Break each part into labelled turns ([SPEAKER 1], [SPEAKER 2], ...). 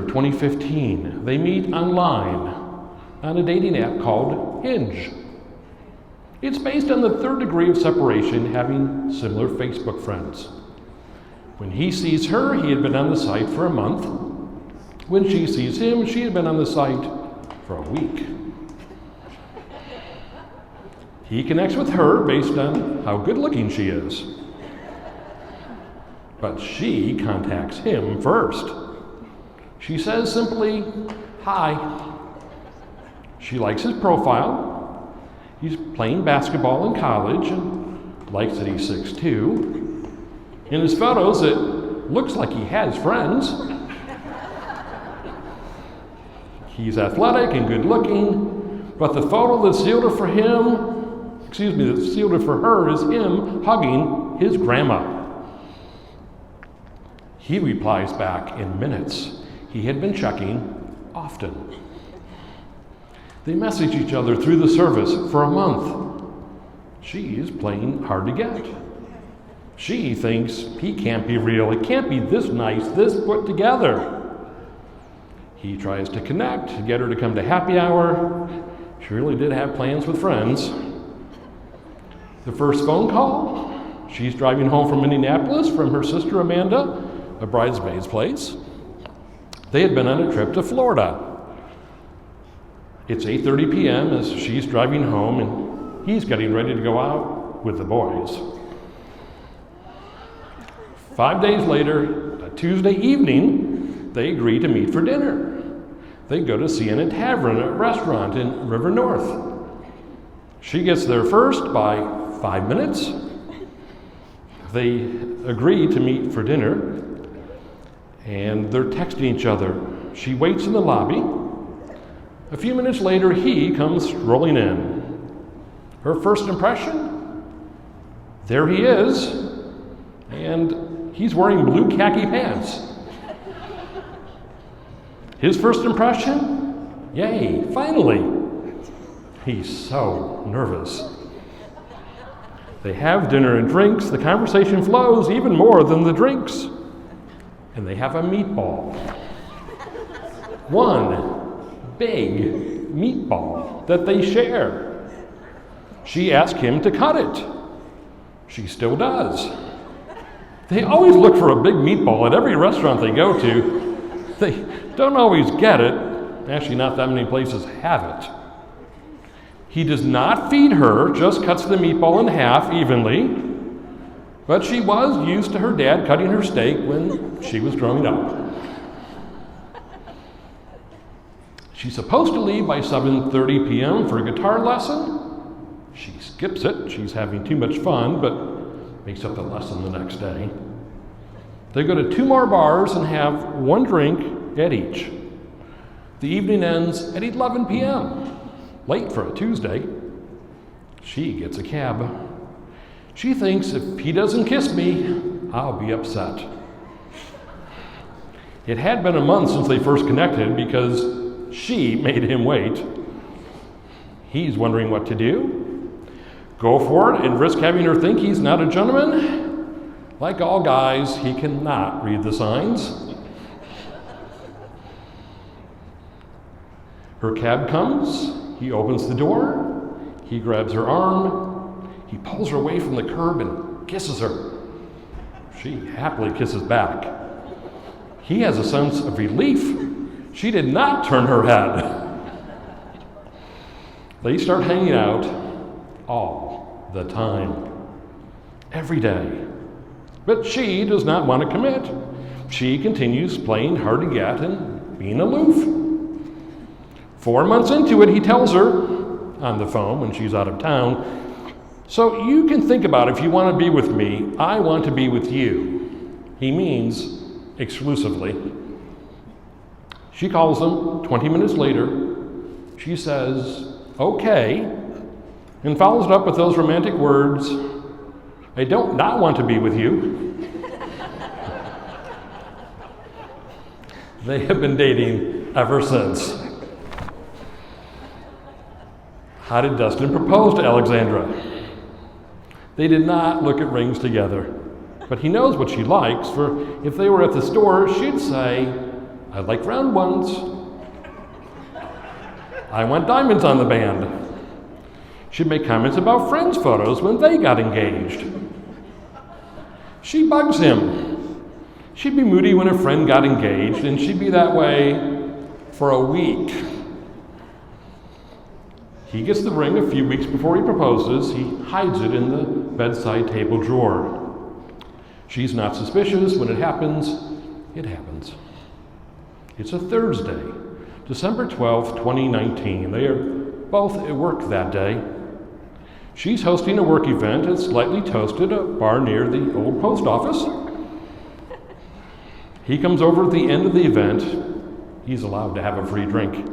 [SPEAKER 1] of 2015. They meet online on a dating app called Hinge. It's based on the third degree of separation, having similar Facebook friends. When he sees her, he had been on the site for a month. When she sees him, she had been on the site for a week. He connects with her based on how good looking she is. But she contacts him first. She says simply, "Hi." She likes his profile. He's playing basketball in college and likes that he's 6'2". In his photos, it looks like he has friends. He's athletic and good looking, but the photo that sealed it for her is him hugging his grandma. He replies back in minutes. He had been checking often. They message each other through the service for a month. She's playing hard to get. She thinks he can't be real. It can't be this nice, this put together. He tries to connect, to get her to come to happy hour. She really did have plans with friends. The first phone call, she's driving home from Minneapolis from her sister Amanda, a bridesmaid's place. They had been on a trip to Florida. It's 8:30 p.m. as she's driving home and he's getting ready to go out with the boys. 5 days later, a Tuesday evening, they agree to meet for dinner. They go to Sienna Tavern, a restaurant in River North. She gets there first by 5 minutes. They agree to meet for dinner, and they're texting each other. She waits in the lobby. A few minutes later, he comes strolling in. Her first impression? There he is, and he's wearing blue khaki pants. His first impression? Yay, finally. He's so nervous. They have dinner and drinks. The conversation flows even more than the drinks. And they have a meatball. One big meatball that they share. She asked him to cut it. She still does. They always look for a big meatball at every restaurant they go to. They don't always get it. Actually, not that many places have it. He does not feed her, just cuts the meatball in half evenly. But she was used to her dad cutting her steak when she was growing up. She's supposed to leave by 7:30 p.m. for a guitar lesson. She skips it. She's having too much fun, but makes up the lesson the next day. They go to 2 more bars and have 1 drink at each. The evening ends at 11 p.m., late for a Tuesday. She gets a cab. She thinks if he doesn't kiss me, I'll be upset. It had been a month since they first connected because she made him wait. He's wondering what to do. Go for it and risk having her think he's not a gentleman? Like all guys, he cannot read the signs. Her cab comes. He opens the door. He grabs her arm. He pulls her away from the curb and kisses her. She happily kisses back. He has a sense of relief. She did not turn her head. They start hanging out all the time, every day. But she does not want to commit. She continues playing hard to get and being aloof. 4 months into it, he tells her on the phone when she's out of town, "So you can think about if you want to be with me, I want to be with you." He means exclusively. She calls him 20 minutes later. She says, "Okay," and follows it up with those romantic words, "I don't not want to be with you." They have been dating ever since. How did Dustin propose to Alexandra? They did not look at rings together, but he knows what she likes, for if they were at the store, she'd say, I like round ones. I want diamonds on the band. She'd make comments about friends' photos when they got engaged. She bugs him. She'd be moody when a friend got engaged, and she'd be that way for a week. He gets the ring a few weeks before he proposes. He hides it in the bedside table drawer. She's not suspicious. When it happens, it happens. It's a Thursday, December 12th, 2019. They are both at work that day. She's hosting a work event at Slightly Toasted, a bar near the old post office. He comes over at the end of the event. He's allowed to have a free drink.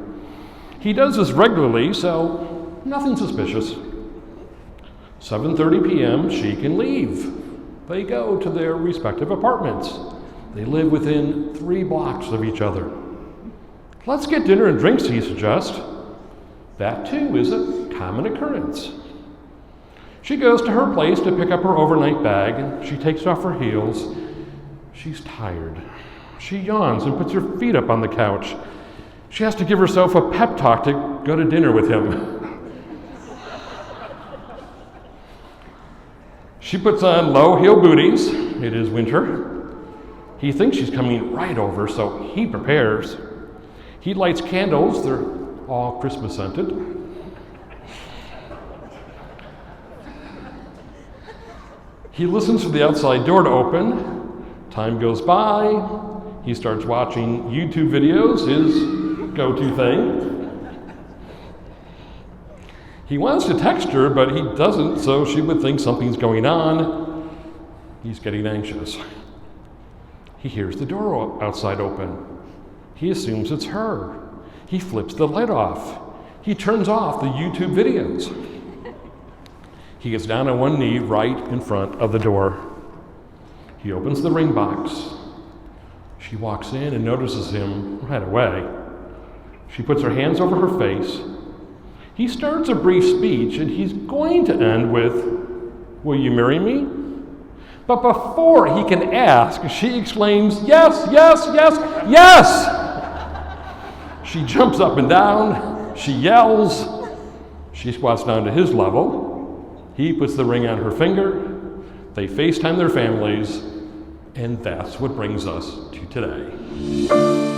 [SPEAKER 1] He does this regularly, so nothing suspicious. 7:30 p.m., she can leave. They go to their respective apartments. They live within 3 blocks of each other. Let's get dinner and drinks, he suggests. That, too, is a common occurrence. She goes to her place to pick up her overnight bag, and she takes off her heels. She's tired. She yawns and puts her feet up on the couch. She has to give herself a pep talk to go to dinner with him. She puts on low-heel booties. It is winter. He thinks she's coming right over, so he prepares. He lights candles. They're all Christmas scented. He listens for the outside door to open. Time goes by. He starts watching YouTube videos, his go-to thing. He wants to text her, but he doesn't, so she would think something's going on. He's getting anxious. He hears the door outside open. He assumes it's her. He flips the light off. He turns off the YouTube videos. He gets down on one knee right in front of the door. He opens the ring box. She walks in and notices him right away. She puts her hands over her face. He starts a brief speech, and he's going to end with, "Will you marry me?" But before he can ask, she exclaims, "Yes, yes, yes, yes!" She jumps up and down. She yells. She squats down to his level. He puts the ring on her finger. They FaceTime their families. And that's what brings us to today.